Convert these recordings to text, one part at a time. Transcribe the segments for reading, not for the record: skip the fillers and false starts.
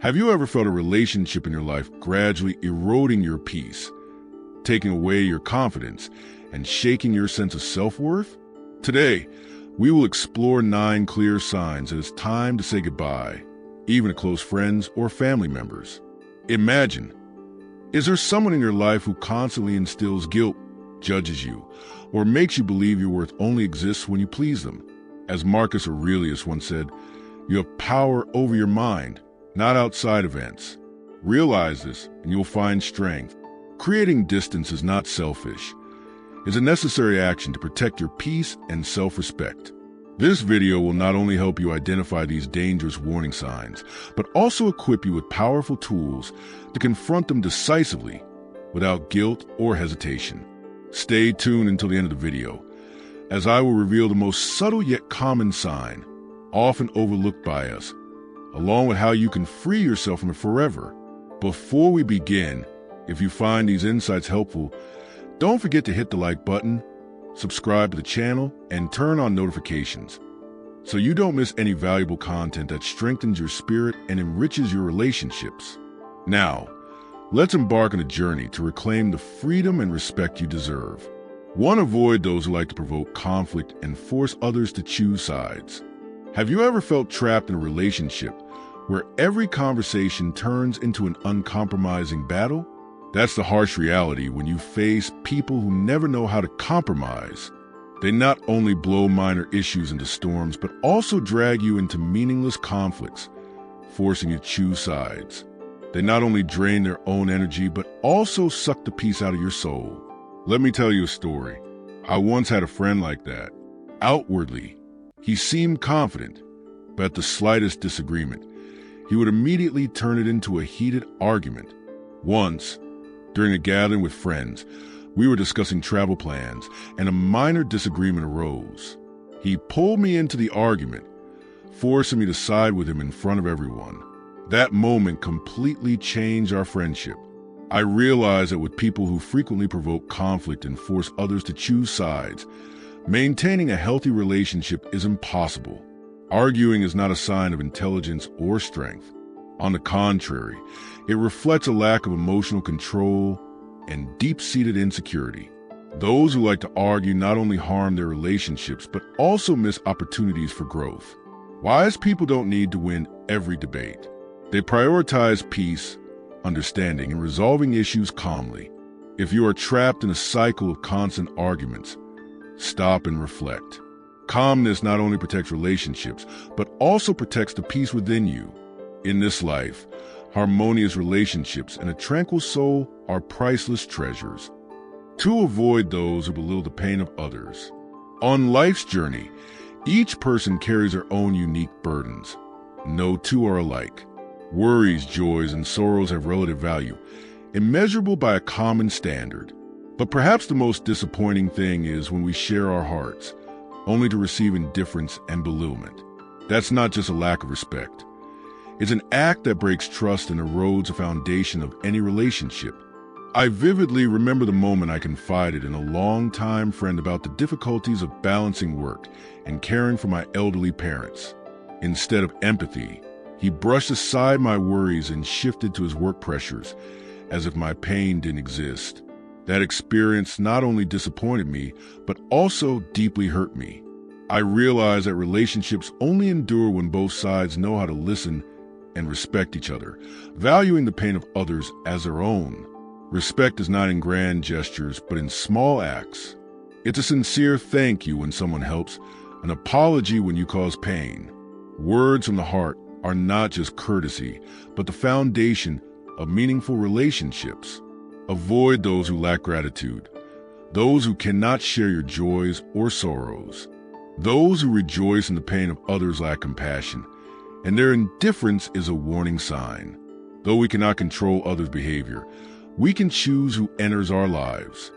Have you ever felt a relationship in your life gradually eroding your peace, taking away your confidence, and shaking your sense of self-worth? Today, we will explore 9 clear signs that it's time to say goodbye, even to close friends or family members. Imagine, is there someone in your life who constantly instills guilt, judges you, or makes you believe your worth only exists when you please them? As Marcus Aurelius once said, you have power over your mind, not outside events. Realize this, and you'll find strength. Creating distance is not selfish. It's a necessary action to protect your peace and self-respect. This video will not only help you identify these dangerous warning signs, but also equip you with powerful tools to confront them decisively without guilt or hesitation. Stay tuned until the end of the video, as I will reveal the most subtle yet common sign, often overlooked by us, along with how you can free yourself from it forever. Before we begin, if you find these insights helpful, don't forget to hit the like button, subscribe to the channel, and turn on notifications so you don't miss any valuable content that strengthens your spirit and enriches your relationships. Now, let's embark on a journey to reclaim the freedom and respect you deserve. 1. Avoid those who like to provoke conflict and force others to choose sides. Have you ever felt trapped in a relationship where every conversation turns into an uncompromising battle? That's the harsh reality when you face people who never know how to compromise. They not only blow minor issues into storms, but also drag you into meaningless conflicts, forcing you to choose sides. They not only drain their own energy, but also suck the peace out of your soul. Let me tell you a story. I once had a friend like that. Outwardly, he seemed confident, but at the slightest disagreement, he would immediately turn it into a heated argument. Once, during a gathering with friends, we were discussing travel plans, and a minor disagreement arose. He pulled me into the argument, forcing me to side with him in front of everyone. That moment completely changed our friendship. I realized that with people who frequently provoke conflict and force others to choose sides, maintaining a healthy relationship is impossible. Arguing is not a sign of intelligence or strength. On the contrary, it reflects a lack of emotional control and deep-seated insecurity. Those who like to argue not only harm their relationships, but also miss opportunities for growth. Wise people don't need to win every debate. They prioritize peace, understanding, and resolving issues calmly. If you are trapped in a cycle of constant arguments, stop and reflect. Calmness not only protects relationships, but also protects the peace within you. In this life, harmonious relationships and a tranquil soul are priceless treasures. 2. Avoid those who belittle the pain of others. On life's journey, each person carries their own unique burdens. No two are alike. Worries, joys, and sorrows have relative value, immeasurable by a common standard. But perhaps the most disappointing thing is when we share our hearts, only to receive indifference and belittlement. That's not just a lack of respect. It's an act that breaks trust and erodes the foundation of any relationship. I vividly remember the moment I confided in a longtime friend about the difficulties of balancing work and caring for my elderly parents. Instead of empathy, he brushed aside my worries and shifted to his work pressures, as if my pain didn't exist. That experience not only disappointed me, but also deeply hurt me. I realized that relationships only endure when both sides know how to listen and respect each other, valuing the pain of others as their own. Respect is not in grand gestures, but in small acts. It's a sincere thank you when someone helps, an apology when you cause pain. Words from the heart are not just courtesy, but the foundation of meaningful relationships. Avoid those who lack gratitude, those who cannot share your joys or sorrows. Those who rejoice in the pain of others lack compassion, and their indifference is a warning sign. Though we cannot control others' behavior, we can choose who enters our lives.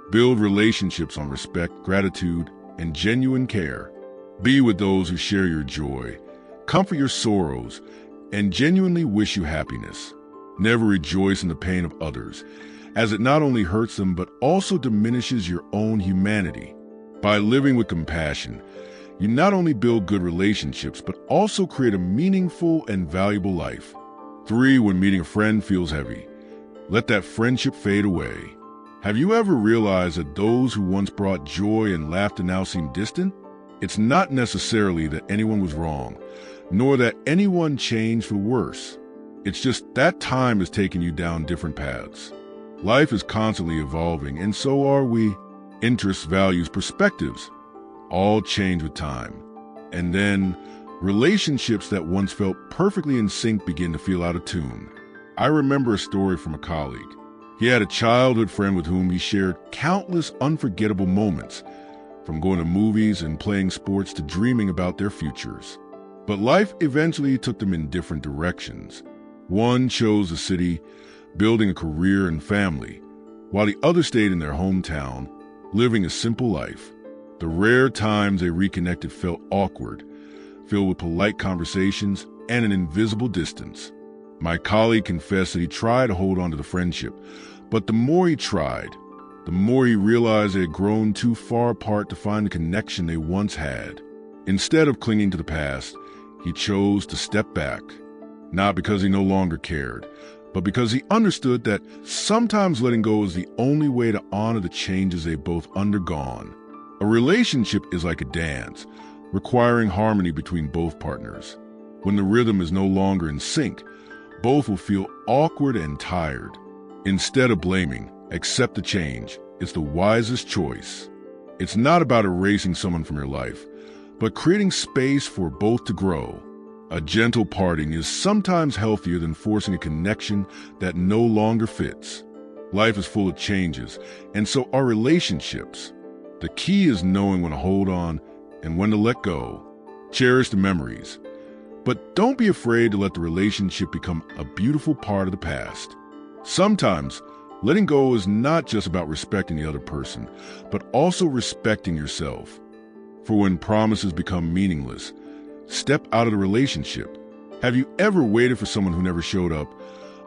Build relationships on respect, gratitude, and genuine care. Be with those who share your joy, comfort your sorrows, and genuinely wish you happiness. Never rejoice in the pain of others, as it not only hurts them but also diminishes your own humanity. By living with compassion, you not only build good relationships but also create a meaningful and valuable life. 3. When meeting a friend feels heavy, let that friendship fade away. Have you ever realized that those who once brought joy and laughter now seem distant? It's not necessarily that anyone was wrong, nor that anyone changed for worse. It's just that time has taken you down different paths. Life is constantly evolving, and so are we. Interests, values, perspectives all change with time. And then relationships that once felt perfectly in sync begin to feel out of tune. I remember a story from a colleague. He had a childhood friend with whom he shared countless unforgettable moments, from going to movies and playing sports to dreaming about their futures. But life eventually took them in different directions. One chose the city, building a career and family, while the other stayed in their hometown, living a simple life. The rare times they reconnected felt awkward, filled with polite conversations and an invisible distance. My colleague confessed that he tried to hold on to the friendship, but the more he tried, the more he realized they had grown too far apart to find the connection they once had. Instead of clinging to the past, he chose to step back, not because he no longer cared, but because he understood that sometimes letting go is the only way to honor the changes they've both undergone. A relationship is like a dance, requiring harmony between both partners. When the rhythm is no longer in sync, both will feel awkward and tired. Instead of blaming, accept the change. It's the wisest choice. It's not about erasing someone from your life, but creating space for both to grow. A gentle parting is sometimes healthier than forcing a connection that no longer fits. Life is full of changes, and so are relationships. The key is knowing when to hold on and when to let go. Cherish the memories, but don't be afraid to let the relationship become a beautiful part of the past. Sometimes, letting go is not just about respecting the other person, but also respecting yourself. For when promises become meaningless, step out of the relationship. Have you ever waited for someone who never showed up,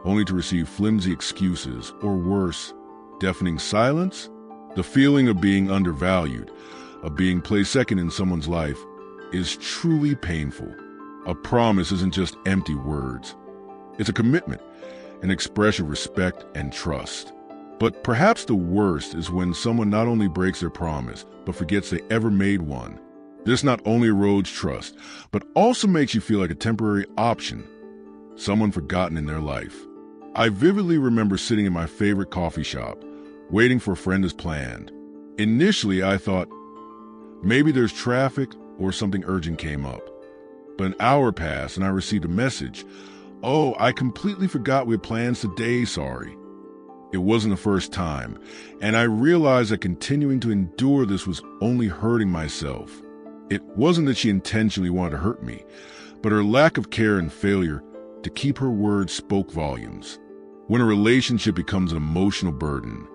only to receive flimsy excuses, or worse, deafening silence? The feeling of being undervalued, of being placed second in someone's life, is truly painful. A promise isn't just empty words. It's a commitment, an expression of respect and trust. But perhaps the worst is when someone not only breaks their promise, but forgets they ever made one. This not only erodes trust, but also makes you feel like a temporary option, someone forgotten in their life. I vividly remember sitting in my favorite coffee shop, waiting for a friend as planned. Initially, I thought, maybe there's traffic or something urgent came up. But an hour passed and I received a message. "Oh, I completely forgot we had plans today, sorry." It wasn't the first time, and I realized that continuing to endure this was only hurting myself. It wasn't that she intentionally wanted to hurt me, but her lack of care and failure to keep her word spoke volumes. When a relationship becomes an emotional burden,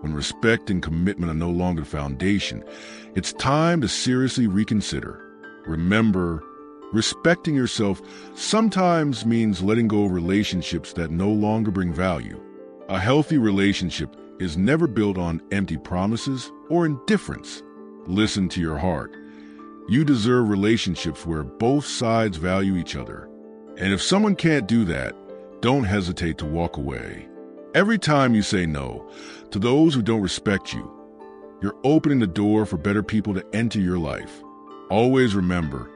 when respect and commitment are no longer the foundation, it's time to seriously reconsider. Remember, respecting yourself sometimes means letting go of relationships that no longer bring value. A healthy relationship is never built on empty promises or indifference. Listen to your heart. You deserve relationships where both sides value each other. And if someone can't do that, don't hesitate to walk away. Every time you say no to those who don't respect you, you're opening the door for better people to enter your life. Always remember,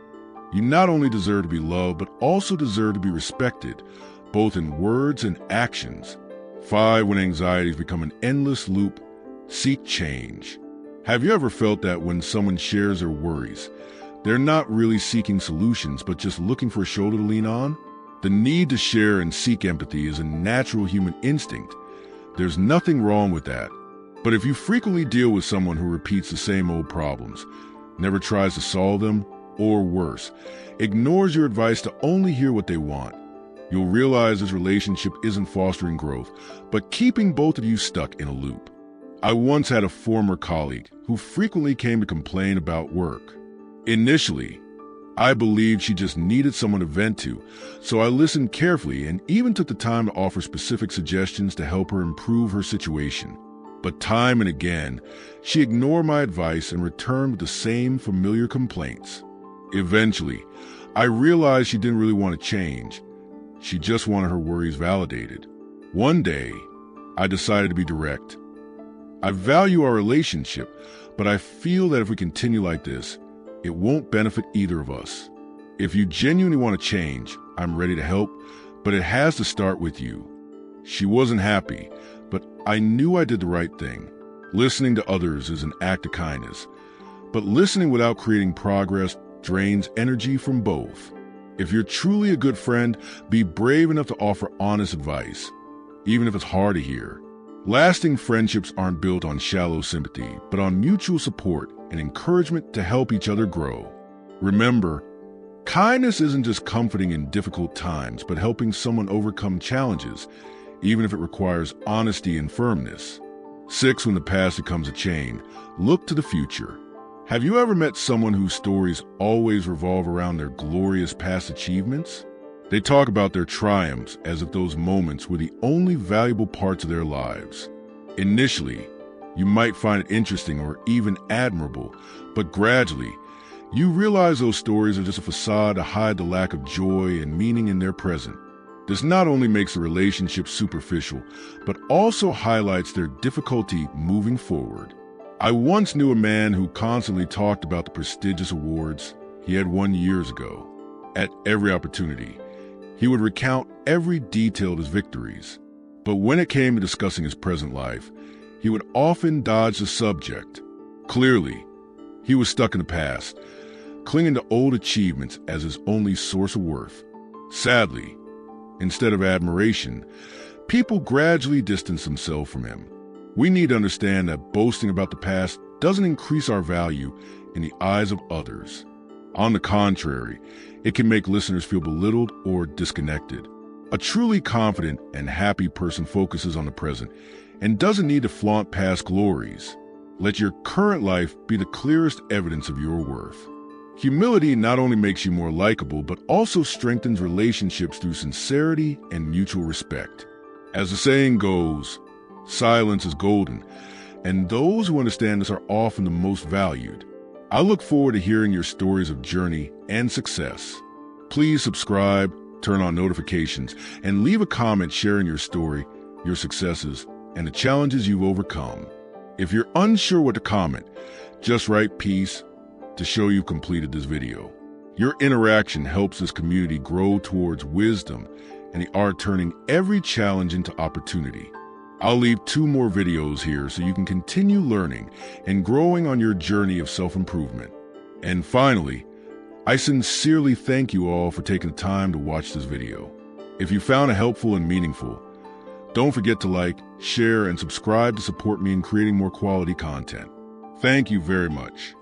you not only deserve to be loved, but also deserve to be respected, both in words and actions. 5. When anxieties become an endless loop, seek change. Have you ever felt that when someone shares their worries, they're not really seeking solutions, but just looking for a shoulder to lean on? The need to share and seek empathy is a natural human instinct. There's nothing wrong with that. But if you frequently deal with someone who repeats the same old problems, never tries to solve them, or worse, ignores your advice to only hear what they want, you'll realize this relationship isn't fostering growth, but keeping both of you stuck in a loop. I once had a former colleague who frequently came to complain about work. Initially, I believed she just needed someone to vent to, so I listened carefully and even took the time to offer specific suggestions to help her improve her situation. But time and again, she ignored my advice and returned with the same familiar complaints. Eventually, I realized she didn't really want to change. She just wanted her worries validated. One day, I decided to be direct. I value our relationship, but I feel that if we continue like this, it won't benefit either of us. If you genuinely want to change, I'm ready to help, but it has to start with you. She wasn't happy, but I knew I did the right thing. Listening to others is an act of kindness, but listening without creating progress drains energy from both. If you're truly a good friend, be brave enough to offer honest advice, even if it's hard to hear. Lasting friendships aren't built on shallow sympathy, but on mutual support and encouragement to help each other grow. Remember, kindness isn't just comforting in difficult times, but helping someone overcome challenges, even if it requires honesty and firmness. 6. When the past becomes a chain, look to the future. Have you ever met someone whose stories always revolve around their glorious past achievements? They talk about their triumphs as if those moments were the only valuable parts of their lives. Initially, you might find it interesting or even admirable, but gradually, you realize those stories are just a facade to hide the lack of joy and meaning in their present. This not only makes the relationship superficial, but also highlights their difficulty moving forward. I once knew a man who constantly talked about the prestigious awards he had won years ago. At every opportunity, he would recount every detail of his victories. But when it came to discussing his present life, he would often dodge the subject. Clearly, he was stuck in the past, clinging to old achievements as his only source of worth. Sadly, instead of admiration, people gradually distanced themselves from him. We need to understand that boasting about the past doesn't increase our value in the eyes of others. On the contrary, it can make listeners feel belittled or disconnected. A truly confident and happy person focuses on the present and doesn't need to flaunt past glories. Let your current life be the clearest evidence of your worth. Humility not only makes you more likable, but also strengthens relationships through sincerity and mutual respect. As the saying goes, silence is golden, and those who understand this are often the most valued. I look forward to hearing your stories of journey and success. Please subscribe, turn on notifications, and leave a comment sharing your story, your successes, and the challenges you've overcome. If you're unsure what to comment, just write peace to show you've completed this video. Your interaction helps this community grow towards wisdom and the art turning every challenge into opportunity. I'll leave 2 more videos here so you can continue learning and growing on your journey of self-improvement. And finally, I sincerely thank you all for taking the time to watch this video. If you found it helpful and meaningful, don't forget to like, share, and subscribe to support me in creating more quality content. Thank you very much.